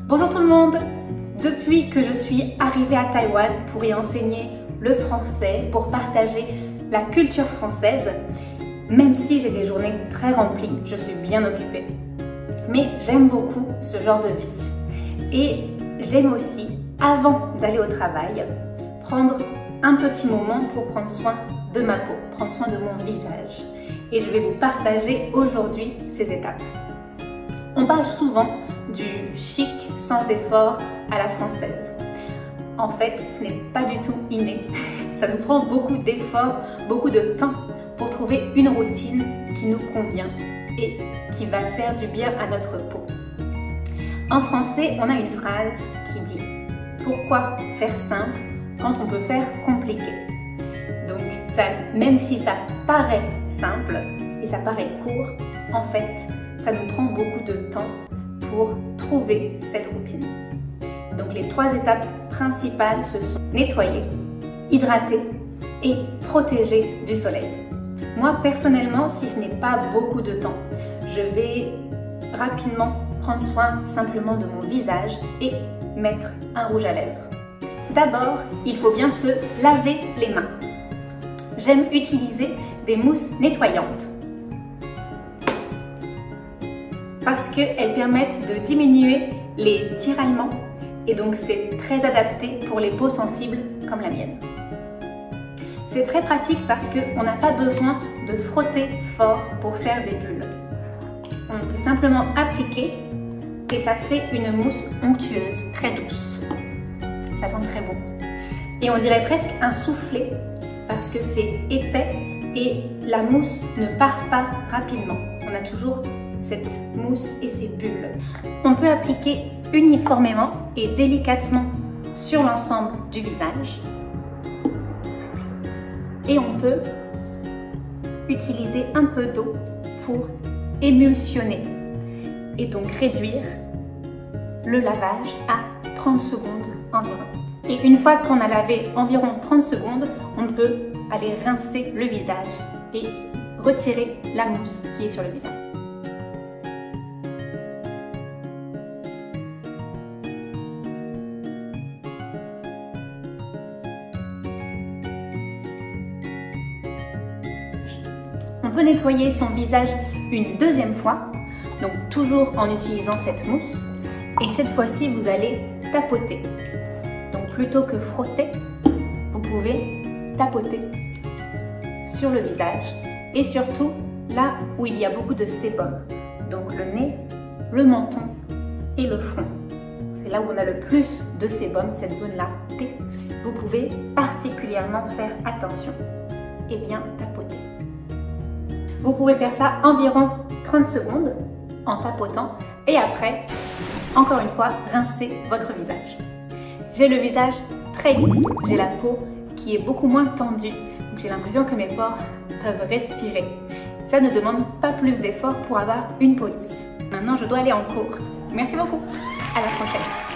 Bonjour tout le monde! Depuis que je suis arrivée à Taïwan pour y enseigner le français, pour partager la culture française, même si j'ai des journées très remplies, je suis bien occupée. Mais j'aime beaucoup ce genre de vie. Et j'aime aussi, avant d'aller au travail, prendre un petit moment pour prendre soin de ma peau, prendre soin de mon visage. Et je vais vous partager aujourd'hui ces étapes. On parle souvent du chic sans effort à la française. En fait, ce n'est pas du tout inné. Ça nous prend beaucoup d'efforts, beaucoup de temps pour trouver une routine qui nous convient et qui va faire du bien à notre peau. En français, on a une phrase qui dit « Pourquoi faire simple quand on peut faire compliqué ?» Donc, même si ça paraît simple et ça paraît court, en fait, ça nous prend beaucoup de temps pour trouver cette routine. Donc les 3 étapes principales, ce sont nettoyer, hydrater et protéger du soleil. Moi personnellement, si je n'ai pas beaucoup de temps, je vais rapidement prendre soin simplement de mon visage et mettre un rouge à lèvres. D'abord, il faut bien se laver les mains. J'aime utiliser des mousses nettoyantes parce qu'elles permettent de diminuer les tiraillements et donc c'est très adapté pour les peaux sensibles comme la mienne. C'est très pratique parce qu'on n'a pas besoin de frotter fort pour faire des bulles. On peut simplement appliquer et ça fait une mousse onctueuse, très douce. Ça sent très bon. Et on dirait presque un soufflé parce que c'est épais et la mousse ne part pas rapidement. On a toujours cette mousse et ces bulles. On peut appliquer uniformément et délicatement sur l'ensemble du visage. Et on peut utiliser un peu d'eau pour émulsionner et donc réduire le lavage à 30 secondes environ. Et une fois qu'on a lavé environ 30 secondes, on peut aller rincer le visage et retirer la mousse qui est sur le visage. On peut nettoyer son visage une deuxième fois, donc toujours en utilisant cette mousse. Et cette fois-ci, vous allez tapoter. Donc plutôt que frotter, vous pouvez tapoter sur le visage et surtout là où il y a beaucoup de sébum. Donc le nez, le menton et le front. C'est là où on a le plus de sébum, cette zone-là. Vous pouvez particulièrement faire attention et bien tapoter. Vous pouvez faire ça environ 30 secondes en tapotant et après, encore une fois, rincer votre visage. J'ai le visage très lisse, j'ai la peau qui est beaucoup moins tendue, donc j'ai l'impression que mes pores peuvent respirer. Ça ne demande pas plus d'efforts pour avoir une peau lisse. Maintenant, je dois aller en cours. Merci beaucoup, à la prochaine.